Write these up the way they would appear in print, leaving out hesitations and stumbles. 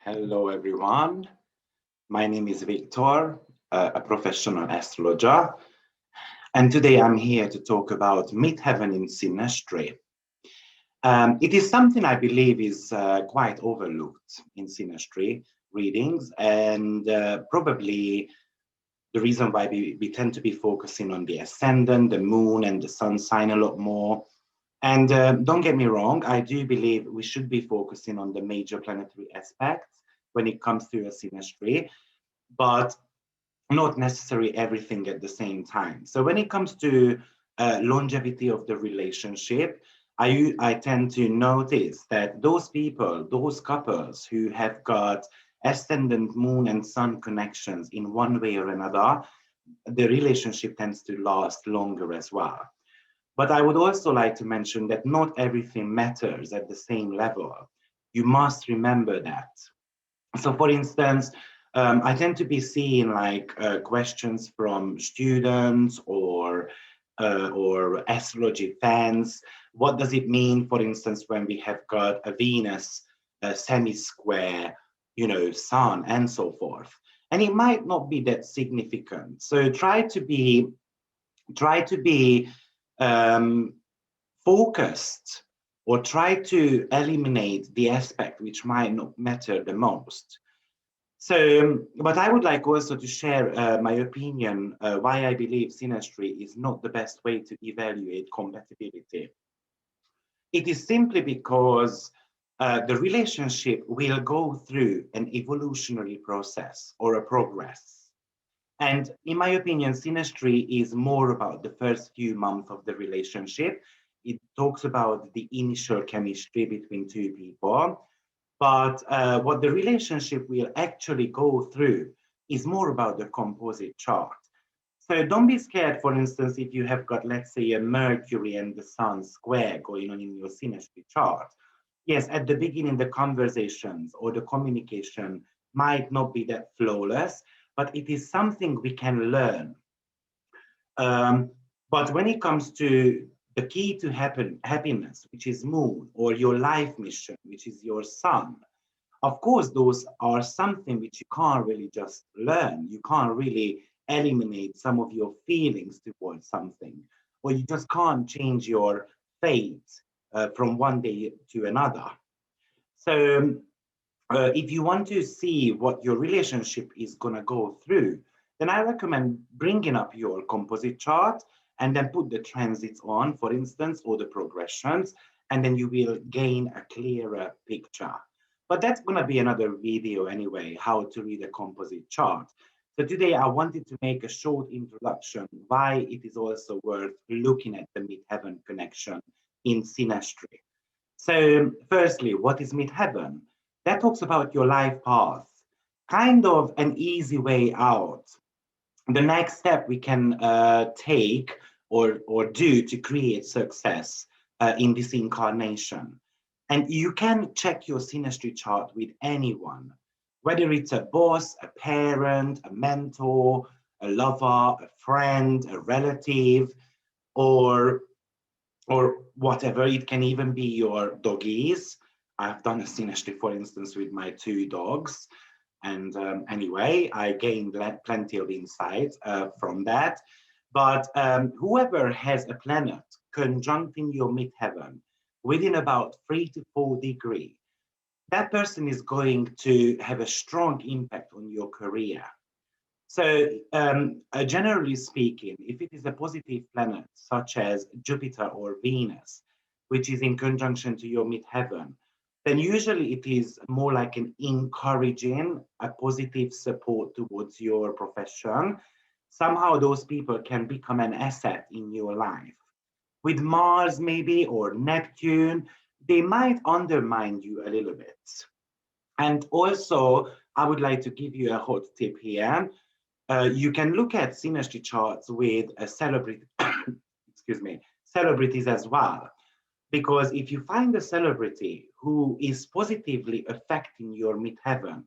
Hello, everyone. My name is Victor, a professional astrologer, and today I'm here to talk about Midheaven in Synastry. It is something I believe is quite overlooked in synastry readings, and probably the reason why we tend to be focusing on the ascendant, the moon, and the sun sign a lot more. And don't get me wrong, I do believe we should be focusing on the major planetary aspects when it comes to a synastry, but not necessarily everything at the same time. So when it comes to longevity of the relationship, I tend to notice that those people, those couples who have got ascendant moon and sun connections in one way or another, the relationship tends to last longer as well. But I would also like to mention that not everything matters at the same level. You must remember that. So for instance, I tend to be seeing like questions from students or astrology fans. What does it mean, for instance, when we have got a Venus semi-square, sun and so forth? And it might not be that significant. So try to be focused, or try to eliminate the aspect which might not matter the most. So, but I would like also to share my opinion why I believe synastry is not the best way to evaluate compatibility. It is simply because the relationship will go through an evolutionary process or a progress. And in my opinion, synastry is more about the first few months of the relationship. It talks about the initial chemistry between two people. But what the relationship will actually go through is more about the composite chart. So don't be scared, for instance, if you have got, let's say, a Mercury and the Sun square going on in your synastry chart. Yes, at the beginning, the conversations or the communication might not be that flawless, but it is something we can learn. But when it comes to the key to happiness, which is moon, or your life mission, which is your sun, of course, those are something which you can't really just learn. You can't really eliminate some of your feelings towards something, or you just can't change your fate from one day to another. So if you want to see what your relationship is going to go through, then I recommend bringing up your composite chart and then put the transits on, for instance, or the progressions, and then you will gain a clearer picture. But that's going to be another video anyway, how to read a composite chart. So today I wanted to make a short introduction why it is also worth looking at the midheaven connection in synastry. So firstly, what is midheaven? That talks about your life path, kind of an easy way out. The next step we can take or do to create success in this incarnation. And you can check your synastry chart with anyone, whether it's a boss, a parent, a mentor, a lover, a friend, a relative, or whatever. It can even be your doggies. I've done a synastry, for instance, with my two dogs. And anyway, I gained plenty of insights from that. But whoever has a planet conjuncting your midheaven within about 3 to 4 degrees, that person is going to have a strong impact on your career. So generally speaking, if it is a positive planet, such as Jupiter or Venus, which is in conjunction to your midheaven, then usually it is more like an encouraging, a positive support towards your profession. Somehow those people can become an asset in your life. With Mars maybe, or Neptune, they might undermine you a little bit. And also, I would like to give you a hot tip here. You can look at synastry charts with a celebrity, excuse me, celebrities as well. Because if you find a celebrity who is positively affecting your midheaven,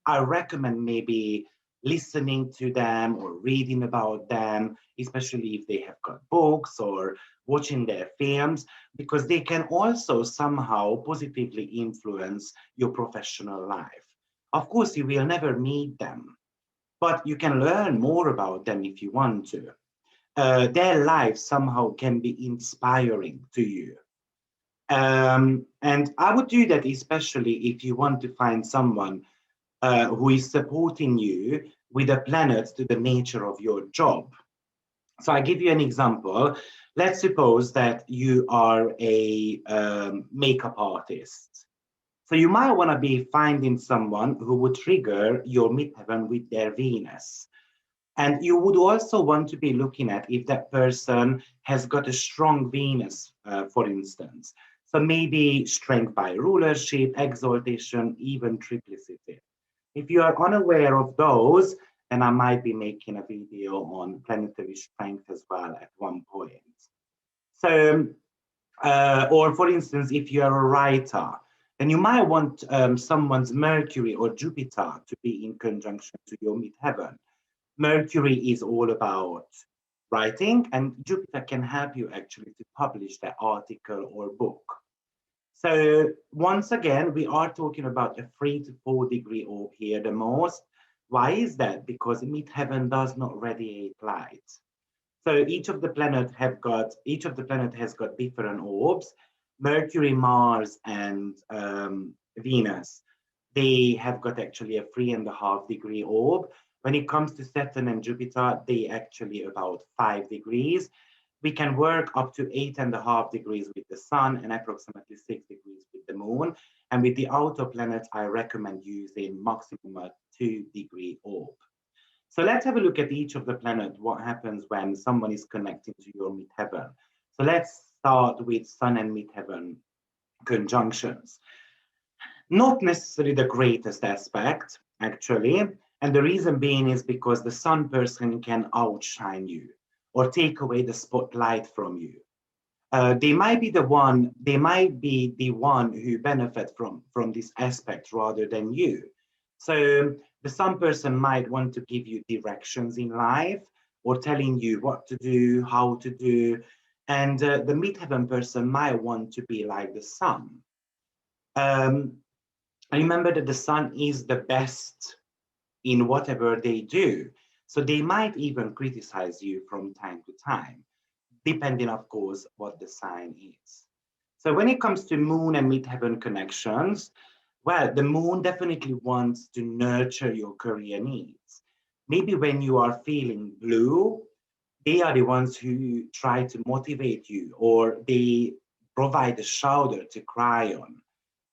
I recommend maybe listening to them or reading about them, especially if they have got books or watching their films, because they can also somehow positively influence your professional life. Of course, you will never meet them, but you can learn more about them if you want to. Their life somehow can be inspiring to you. And I would do that especially if you want to find someone who is supporting you with a planet to the nature of your job. So I give you an example. Let's suppose that you are a makeup artist. So you might want to be finding someone who would trigger your midheaven with their Venus. And you would also want to be looking at if that person has got a strong Venus, for instance. So maybe strength by rulership, exaltation, even triplicity. If you are unaware of those, then I might be making a video on planetary strength as well at one point. So, or for instance, if you are a writer, then you might want someone's Mercury or Jupiter to be in conjunction to your midheaven. Mercury is all about writing, and Jupiter can help you actually to publish that article or book. So once again, we are talking about a 3 to 4 degree orb here the most. Why is that? Because midheaven does not radiate light. So each of the planet has got different orbs. Mercury, Mars, and Venus, they have got actually a 3.5 degree orb. When it comes to Saturn and Jupiter, they actually about 5 degrees. We can work up to 8.5 degrees with the sun and approximately 6 degrees with the moon. And with the outer planets, I recommend using maximum a 2 degree orb. So let's have a look at each of the planets, what happens when someone is connecting to your midheaven. So let's start with sun and midheaven conjunctions. Not necessarily the greatest aspect, actually. And the reason being is because the sun person can outshine you or take away the spotlight from you. They might be the one who benefit from this aspect rather than you. So the sun person might want to give you directions in life or telling you what to do, how to do. And the midheaven person might want to be like the sun. Remember that the sun is the best in whatever they do. So they might even criticize you from time to time, depending, of course, what the sign is. So when it comes to moon and midheaven connections, well, the moon definitely wants to nurture your career needs. Maybe when you are feeling blue, they are the ones who try to motivate you, or they provide a shoulder to cry on.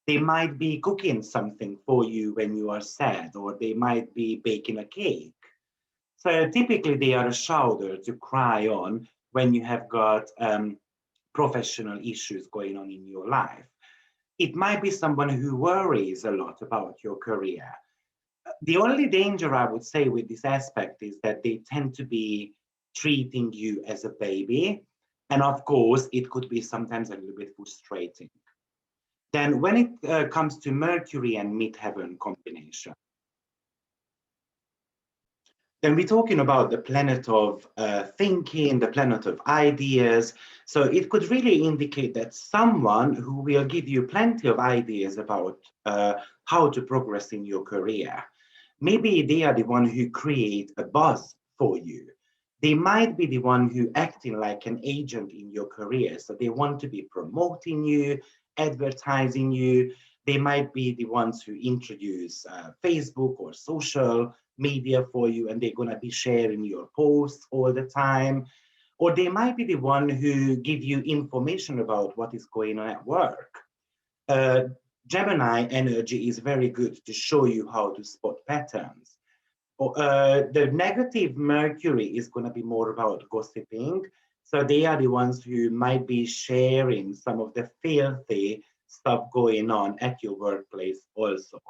They might be cooking something for you when you are sad, or they might be baking a cake. So typically they are a shoulder to cry on when you have got professional issues going on in your life. It might be someone who worries a lot about your career. The only danger I would say with this aspect is that they tend to be treating you as a baby. And of course, it could be sometimes a little bit frustrating. Then when it comes to Mercury and midheaven combination, then we're talking about the planet of thinking, the planet of ideas. So it could really indicate that someone who will give you plenty of ideas about how to progress in your career. Maybe they are the one who create a buzz for you. They might be the one who acting like an agent in your career. So they want to be promoting you, advertising you. They might be the ones who introduce Facebook or social media for you, and they're going to be sharing your posts all the time. Or they might be the one who give you information about what is going on at work. Gemini energy is very good to show you how to spot patterns. The negative Mercury is going to be more about gossiping. So they are the ones who might be sharing some of the filthy stuff going on at your workplace also.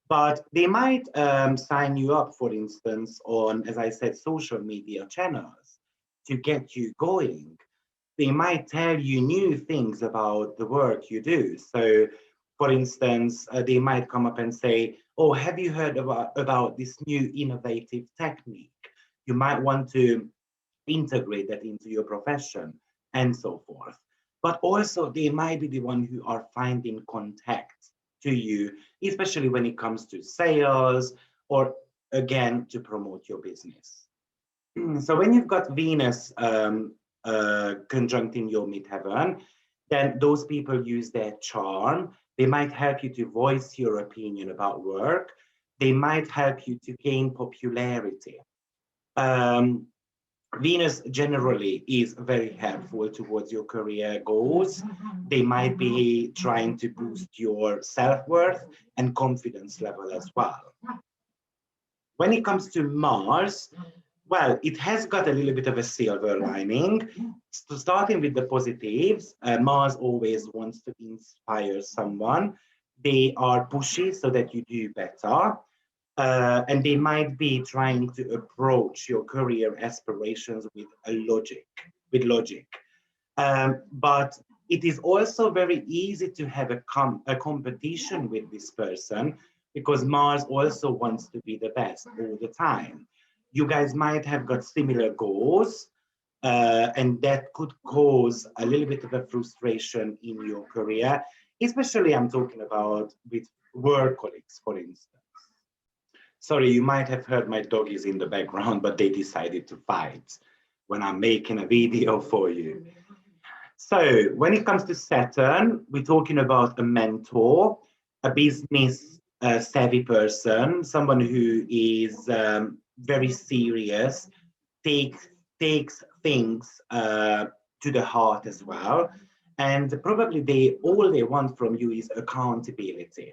But they might sign you up, for instance, on, as I said, social media channels to get you going. They might tell you new things about the work you do. So, for instance, they might come up and say, oh, have you heard about this new innovative technique? You might want to integrate that into your profession and so forth. But also they might be the one who are finding contact to you, especially when it comes to sales or again to promote your business. So when you've got Venus conjunct in your midheaven, then those people use their charm. They might help you to voice your opinion about work. They might help you to gain popularity. Um, Venus generally is very helpful towards your career goals. They might be trying to boost your self-worth and confidence level as well. When it comes to Mars, well, it has got a little bit of a silver lining. So starting with the positives, Mars always wants to inspire someone. They are pushy so that you do better. And they might be trying to approach your career aspirations with logic. But it is also very easy to have a competition with this person because Mars also wants to be the best all the time. You guys might have got similar goals, and that could cause a little bit of a frustration in your career, especially I'm talking about with work colleagues, for instance. Sorry, you might have heard my doggies in the background, but they decided to fight when I'm making a video for you. So when it comes to Saturn, we're talking about a mentor, a business savvy person, someone who is very serious, takes things to the heart as well. And probably all they want from you is accountability.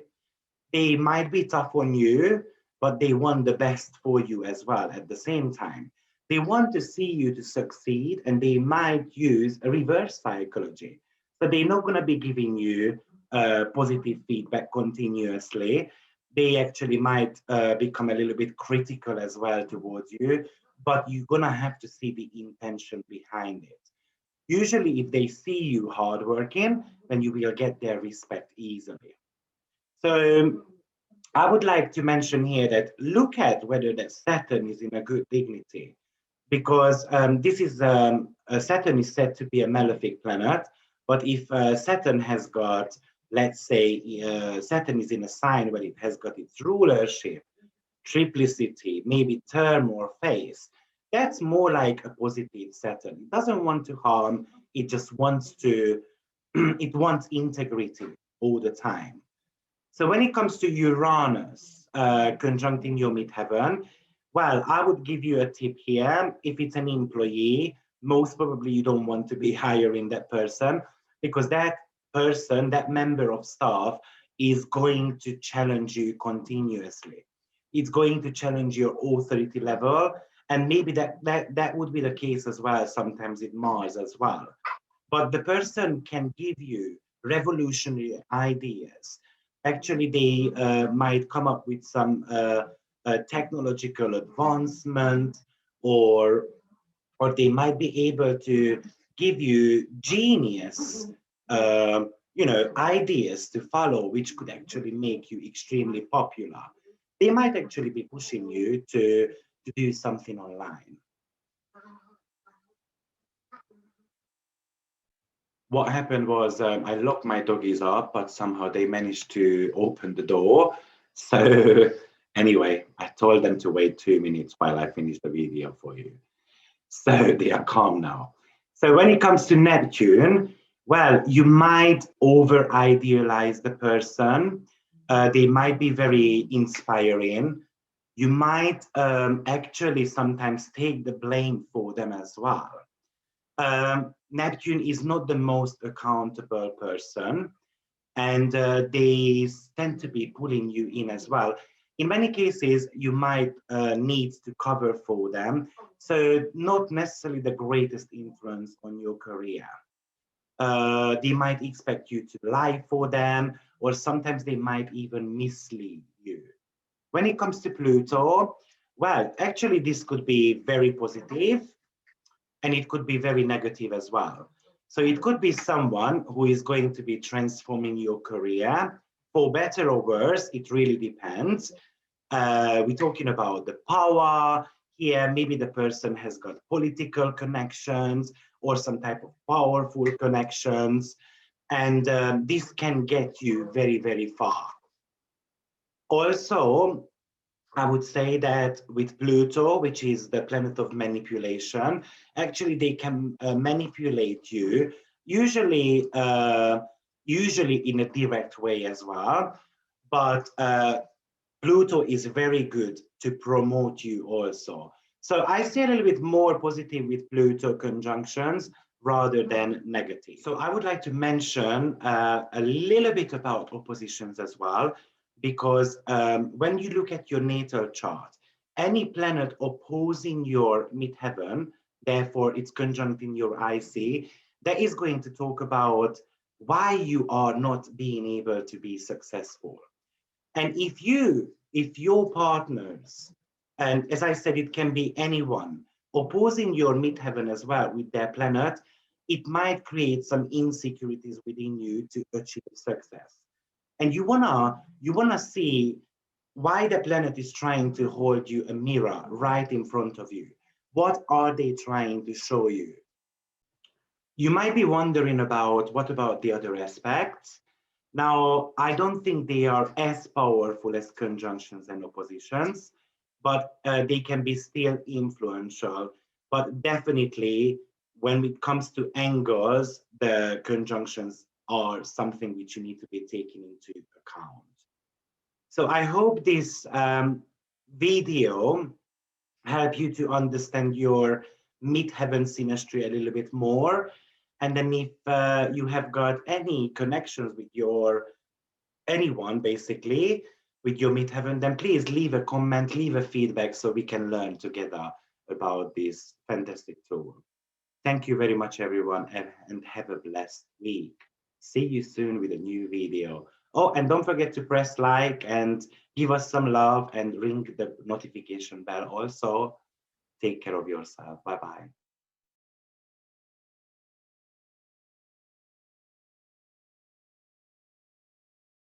They might be tough on you, but they want the best for you as well at the same time. They want to see you to succeed, and they might use a reverse psychology. So they're not going to be giving you positive feedback continuously. They actually might become a little bit critical as well towards you, but you're going to have to see the intention behind it. Usually, if they see you hardworking, then you will get their respect easily. So I would like to mention here that look at whether that Saturn is in a good dignity, because this is Saturn is said to be a malefic planet. But if Saturn has got, let's say, Saturn is in a sign where it has got its rulership, triplicity, maybe term or phase, that's more like a positive Saturn. It doesn't want to harm. It just wants to. It wants integrity all the time. So when it comes to Uranus conjuncting your midheaven, well, I would give you a tip here. If it's an employee, most probably you don't want to be hiring that person because that person, that member of staff, is going to challenge you continuously. It's going to challenge your authority level. And maybe that would be the case as well, sometimes with Mars as well. But the person can give you revolutionary ideas. Actually, they might come up with some technological advancement, or they might be able to give you genius, ideas to follow, which could actually make you extremely popular. They might actually be pushing you to do something online. What happened was I locked my doggies up, but somehow they managed to open the door. So anyway, I told them to wait 2 minutes while I finish the video for you. So they are calm now. So when it comes to Neptune, well, you might over-idealize the person. They might be very inspiring. You might actually sometimes take the blame for them as well. Neptune is not the most accountable person, and they tend to be pulling you in as well. In many cases, you might need to cover for them, so not necessarily the greatest influence on your career. They might expect you to lie for them, or sometimes they might even mislead you. When it comes to Pluto, well, actually, this could be very positive, and it could be very negative as well. So it could be someone who is going to be transforming your career for better or worse. It really depends. We're talking about the power here. Maybe the person has got political connections or some type of powerful connections. And this can get you very, very far. Also, I would say that with Pluto, which is the planet of manipulation, actually they can manipulate you, usually usually in a direct way as well. But Pluto is very good to promote you also. So I see a little bit more positive with Pluto conjunctions rather than negative. So I would like to mention a little bit about oppositions as well, because when you look at your natal chart, any planet opposing your midheaven, therefore it's conjunct in your IC, that is going to talk about why you are not being able to be successful. And if your partners, and as I said, it can be anyone, opposing your midheaven as well with their planet, it might create some insecurities within you to achieve success. And you wanna see why the planet is trying to hold you a mirror right in front of you. What are they trying to show you? You might be wondering about what about the other aspects? Now, I don't think they are as powerful as conjunctions and oppositions, but they can be still influential. But definitely, when it comes to angles, the conjunctions are something which you need to be taken into account. So I hope this video help you to understand your midheaven synastry a little bit more. And then if you have got any connections with your anyone basically with your midheaven, then please leave a comment, leave a feedback so we can learn together about this fantastic tool. Thank you very much, everyone, and have a blessed week. See you soon with a new video. Oh, and don't forget to press like and give us some love and ring the notification bell also. Take care of yourself. Bye-bye.